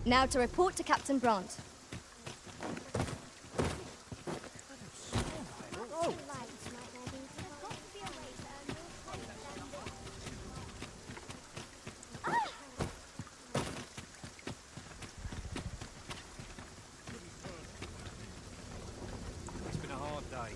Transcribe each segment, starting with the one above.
Now to report to Captain Brant. It's been a hard day.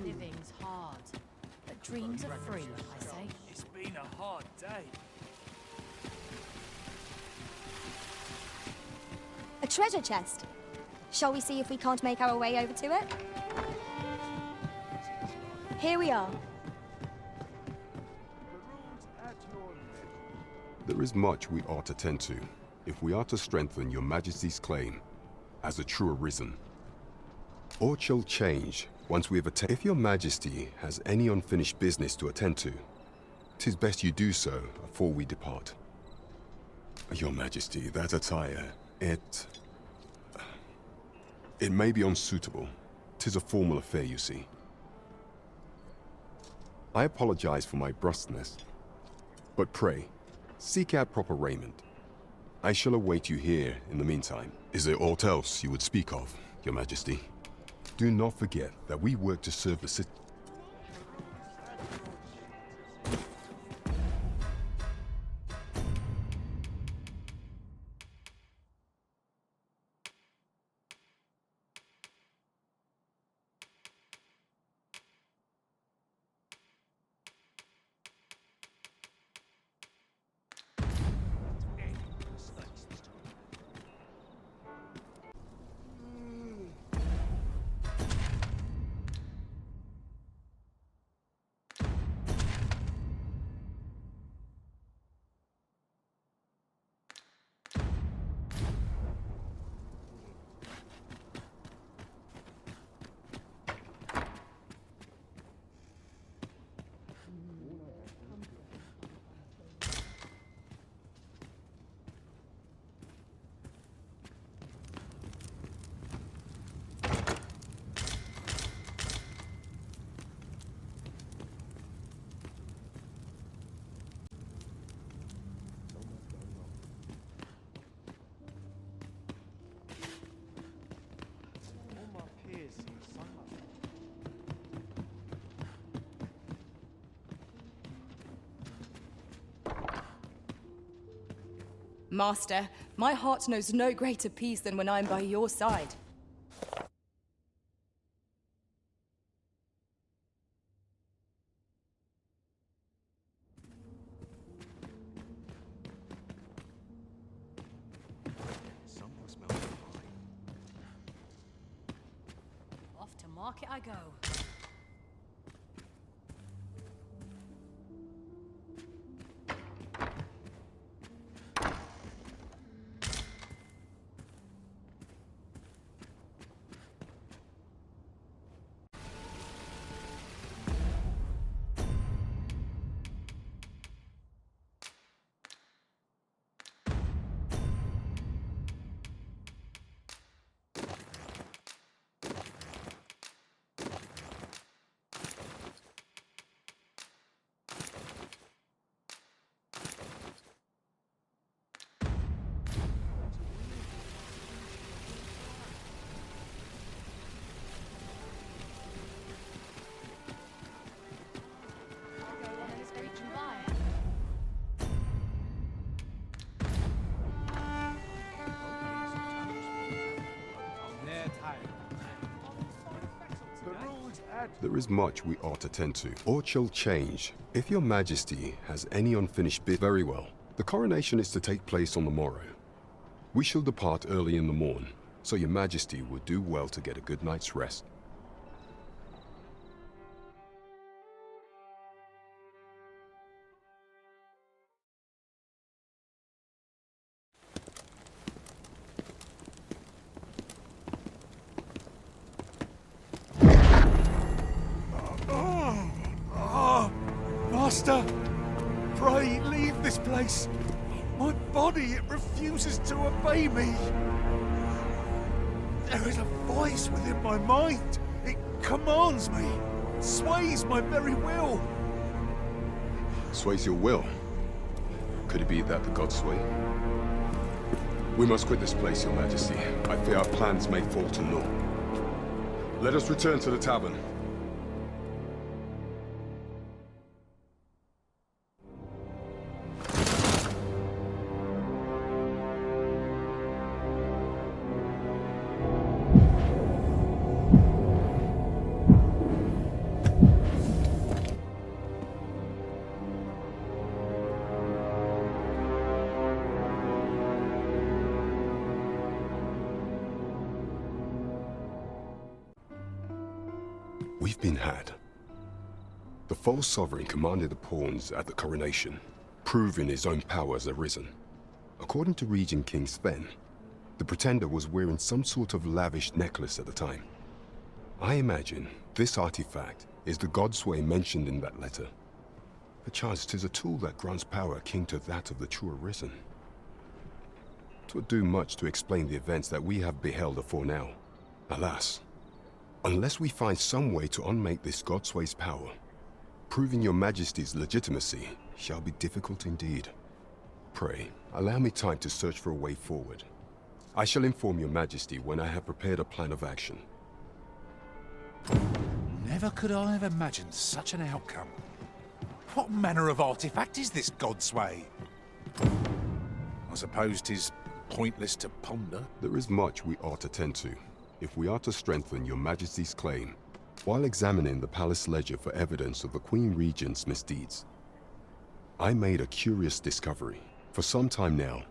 Living's hard, but dreams are free, I say. It's been a hard day. A treasure chest. Shall we see if we can't make our way over to it? Here we are. There is much we ought to tend to, if we are to strengthen your Majesty's claim as a true arisen. Aught shall change once we have attained. If your Majesty has any unfinished business to attend to, 'tis best you do so before we depart. Your Majesty, that attire, it may be unsuitable. 'Tis a formal affair, you see. I apologize for my brusqueness, but pray, seek out proper raiment. I shall await you here in the meantime. Is there aught else you would speak of, Your Majesty? Do not forget that we work to serve the city. Master, my heart knows no greater peace than when I am by your side. Off to market I go. There is much we ought to tend to. Aught shall change. If your Majesty has any unfinished business, very well. The coronation is to take place on the morrow. We shall depart early in the morn, so your Majesty would do well to get a good night's rest. Master, pray leave this place. My body, it refuses to obey me. There is a voice within my mind. It commands me, sways my very will. Sways your will? Could it be that the gods sway? We must quit this place, Your Majesty. I fear our plans may fall to naught. Let us return to the tavern. We've been had. The false sovereign commanded the pawns at the Coronation, proving his own power has arisen. According to Regent King Sven, the pretender was wearing some sort of lavish necklace at the time. I imagine this artifact is the Godsway mentioned in that letter. Perchance 'tis a tool that grants power akin to that of the true arisen. 'Twould do much to explain the events that we have beheld afore now. Alas, unless we find some way to unmake this Godsway's power, proving your Majesty's legitimacy shall be difficult indeed. Pray, allow me time to search for a way forward. I shall inform your Majesty when I have prepared a plan of action. Never could I have imagined such an outcome. What manner of artifact is this Godsway? I suppose 'tis pointless to ponder. There is much we ought to tend to, if we are to strengthen your Majesty's claim, while examining the palace ledger for evidence of the Queen Regent's misdeeds. I made a curious discovery. For some time now,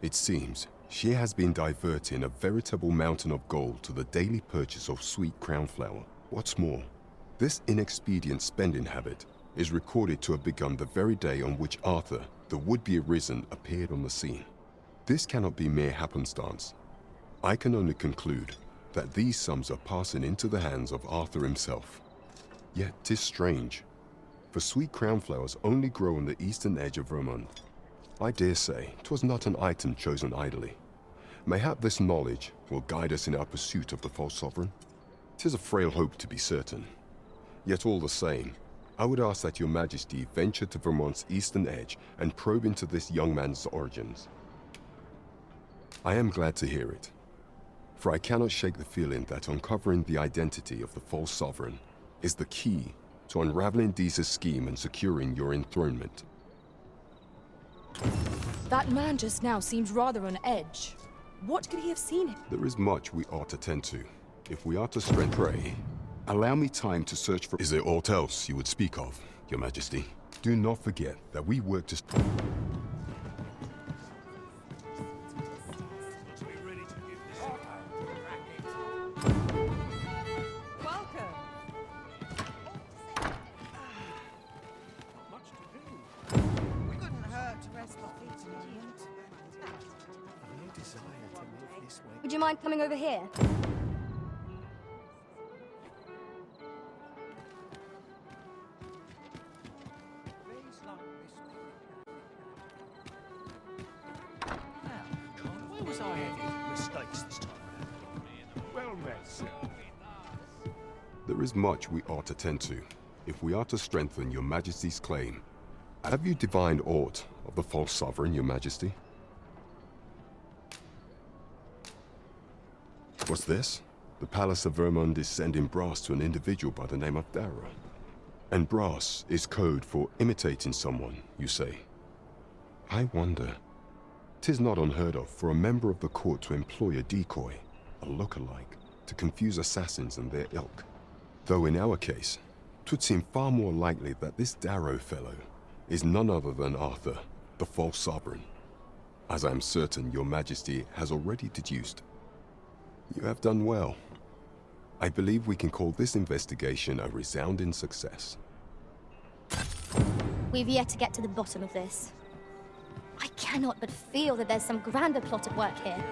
it seems, she has been diverting a veritable mountain of gold to the daily purchase of sweet crown flower. What's more, this inexpedient spending habit is recorded to have begun the very day on which Arthur, the would-be arisen, appeared on the scene. This cannot be mere happenstance. I can only conclude that these sums are passing into the hands of Arthur himself. Yet 'tis strange, for sweet crown flowers only grow on the eastern edge of Vermund. I dare say 'twas not an item chosen idly. Mayhap this knowledge will guide us in our pursuit of the false sovereign. 'Tis a frail hope to be certain. Yet all the same, I would ask that your Majesty venture to Vermont's eastern edge and probe into this young man's origins. I am glad to hear it, for I cannot shake the feeling that uncovering the identity of the false sovereign is the key to unraveling Deeza's scheme and securing your enthronement. That man just now seems rather on edge. What could he have seen? There is much we ought to tend to, if we are to strengthen. Pray, allow me time to search for... Is there aught else you would speak of, Your Majesty? Do not forget that we work to... Would you mind coming over here? Where was I headed? Mistakes this time. Well met, sir. There is much we ought to tend to, if we are to strengthen your Majesty's claim. Have you divined aught of the false sovereign, Your Majesty? What's this? The Palace of Vermund is sending brass to an individual by the name of Darrow. And brass is code for imitating someone, you say. I wonder. 'Tis not unheard of for a member of the court to employ a decoy, a look-alike, to confuse assassins and their ilk. Though in our case, 'twould seem far more likely that this Darrow fellow is none other than Arthur, the false sovereign, as I am certain your Majesty has already deduced. You have done well. I believe we can call this investigation a resounding success. We've yet to get to the bottom of this. I cannot but feel that there's some grander plot at work here.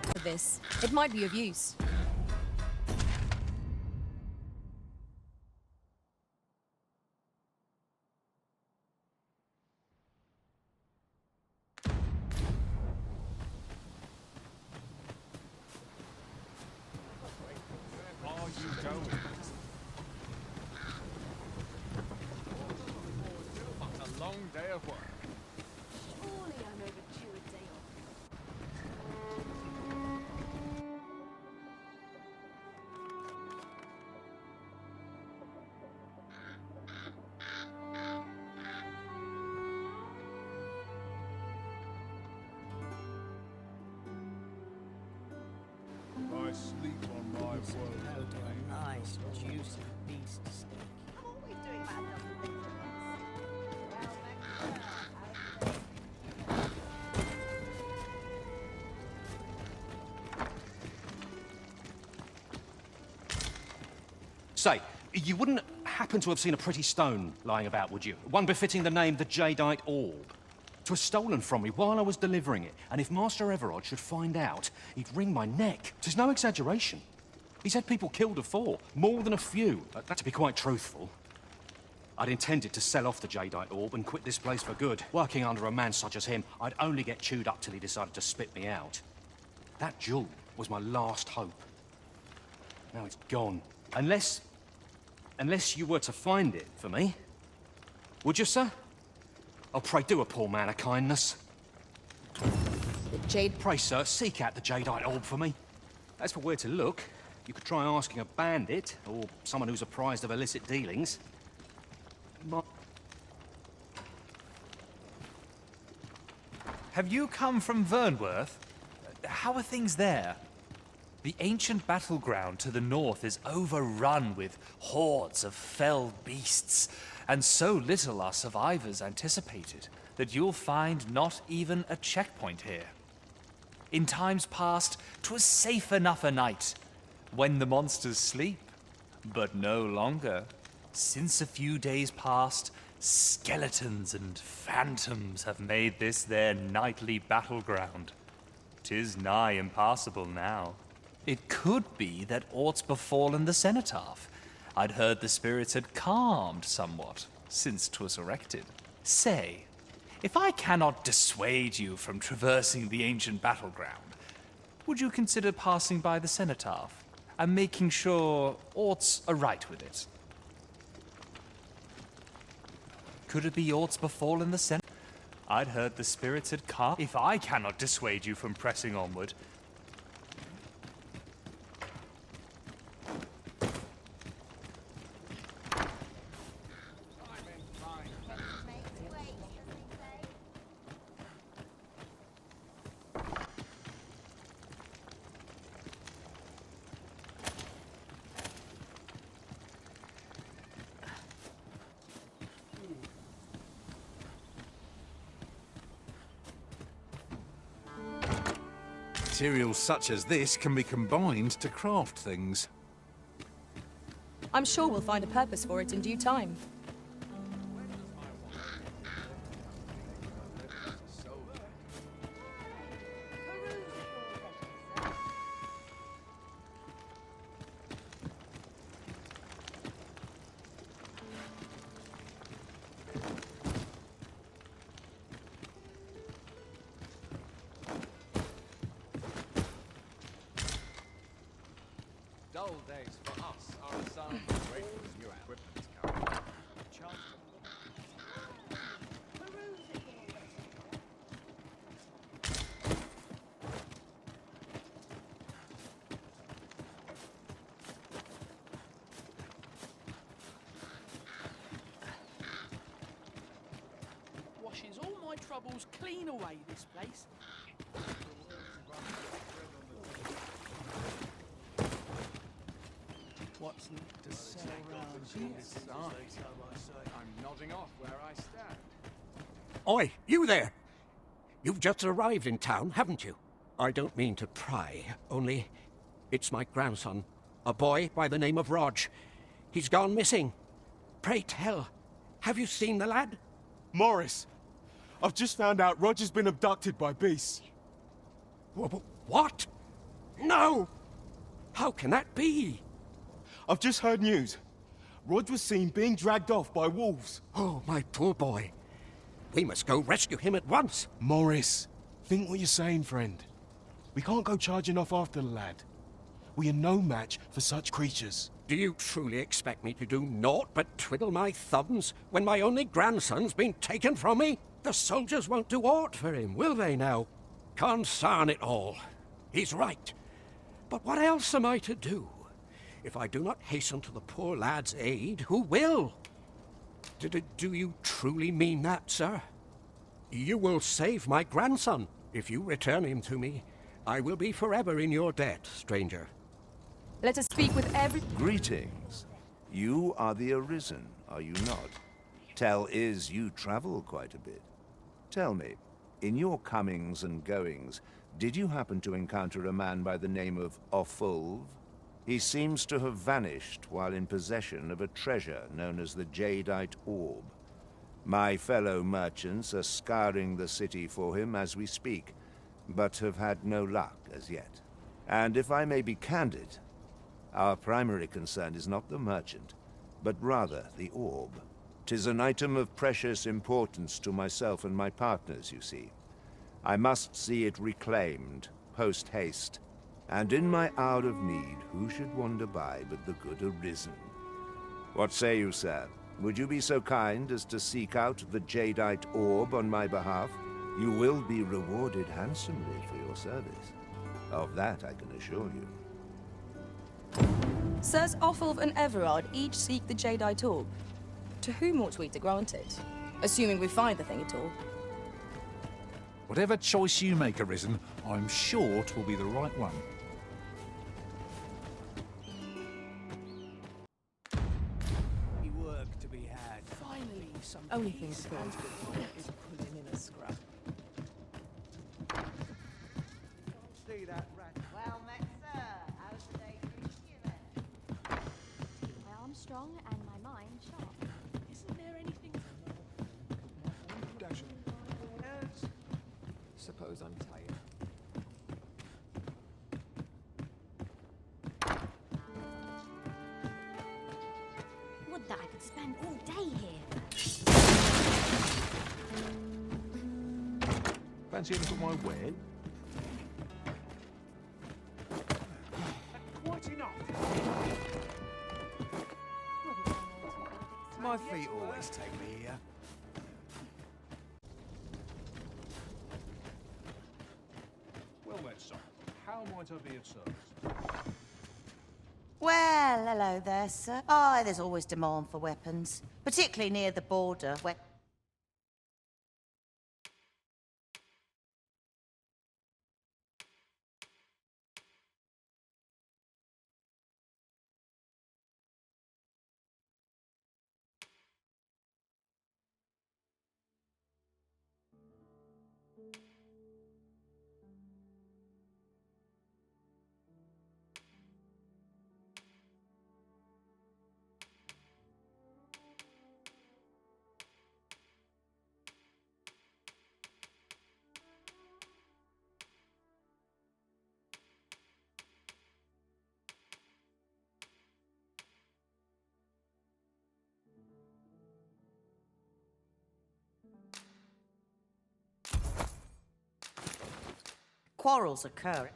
For this, it might be of use. Well to a nice, juicy beast steak. Say, you wouldn't happen to have seen a pretty stone lying about, would you? One befitting the name the Jadeite Orb. 'Twas stolen from me while I was delivering it, and if Master Everard should find out, he'd wring my neck. 'Tis no exaggeration. He's had people killed afore, more than a few. That to be quite truthful. I'd intended to sell off the Jadeite Orb and quit this place for good. Working under a man such as him, I'd only get chewed up till he decided to spit me out. That jewel was my last hope. Now it's gone. Unless you were to find it for me. Would you, sir? Oh, pray do a poor man a kindness. The Jade... Pray, sir, seek out the Jadeite Orb for me. As for where to look, you could try asking a bandit, or someone who's apprised of illicit dealings. Have you come from Vernworth? How are things there? The ancient battleground to the north is overrun with hordes of fell beasts, and so little are survivors anticipated that you'll find not even a checkpoint here. In times past, 'twas safe enough a night, when the monsters sleep, but no longer. Since a few days past, skeletons and phantoms have made this their nightly battleground. 'Tis nigh impassable now. It could be that aught's befallen the cenotaph. I'd heard the spirits had calmed somewhat since 'twas erected. Say, if I cannot dissuade you from traversing the ancient battleground, would you consider passing by the cenotaph and making sure aught's aright with it? Could it be aught's befallen the cenotaph? I'd heard the spirits had calmed. If I cannot dissuade you from pressing onward, Materials such as this can be combined to craft things. I'm sure we'll find a purpose for it in due time. Dull days for us are a sign of great new equipment coming. Washes all my troubles clean away, this place. What's left to sell around here? I'm nodding off where I stand. Oi, you there! You've just arrived in town, haven't you? I don't mean to pry, only it's my grandson, a boy by the name of Rog. He's gone missing. Pray tell, have you seen the lad? Morris, I've just found out Roger's been abducted by beasts. What? No! How can that be? I've just heard news. Rog was seen being dragged off by wolves. Oh, my poor boy. We must go rescue him at once. Morris, think what you're saying, friend. We can't go charging off after the lad. We are no match for such creatures. Do you truly expect me to do naught but twiddle my thumbs when my only grandson's been taken from me? The soldiers won't do aught for him, will they now? Consarn it all. He's right. But what else am I to do? If I do not hasten to the poor lad's aid, who will? Do you truly mean that, sir? You will save my grandson. If you return him to me, I will be forever in your debt, stranger. Let us speak with every... Greetings. You are the Arisen, are you not? Tell is you travel quite a bit. Tell me, in your comings and goings, did you happen to encounter a man by the name of Offulv? He seems to have vanished while in possession of a treasure known as the Jadeite Orb. My fellow merchants are scouring the city for him as we speak, but have had no luck as yet. And if I may be candid, our primary concern is not the merchant, but rather the orb. 'Tis an item of precious importance to myself and my partners, you see. I must see it reclaimed, post-haste. And in my hour of need, who should wander by but the good Arisen? What say you, sir? Would you be so kind as to seek out the Jadeite Orb on my behalf? You will be rewarded handsomely for your service. Of that I can assure you. Sirs Offulv and Everard each seek the Jadeite Orb. To whom ought we to grant it? Assuming we find the thing at all. Whatever choice you make, Arisen, I'm sure it will be the right one. Work to be had. Finally, some Only things good. is pulling in a scrap. See that rat? Well met, sir. How's the day treating you then? My arm's strong and my mind sharp. Isn't there anything? Suppose I'm tired. Would that I could spend all day here. Fancy a look at my wares? Quite enough. My feet always take me here. Well met, sir. How might I be of service? Well, hello there, sir. Oh, there's always demand for weapons, particularly near the border. Where quarrels occur.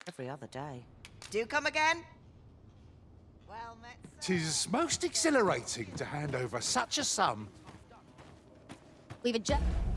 Every other day. Do come again? Well met, sir. 'Tis most exhilarating to hand over such a sum. We've adjusted.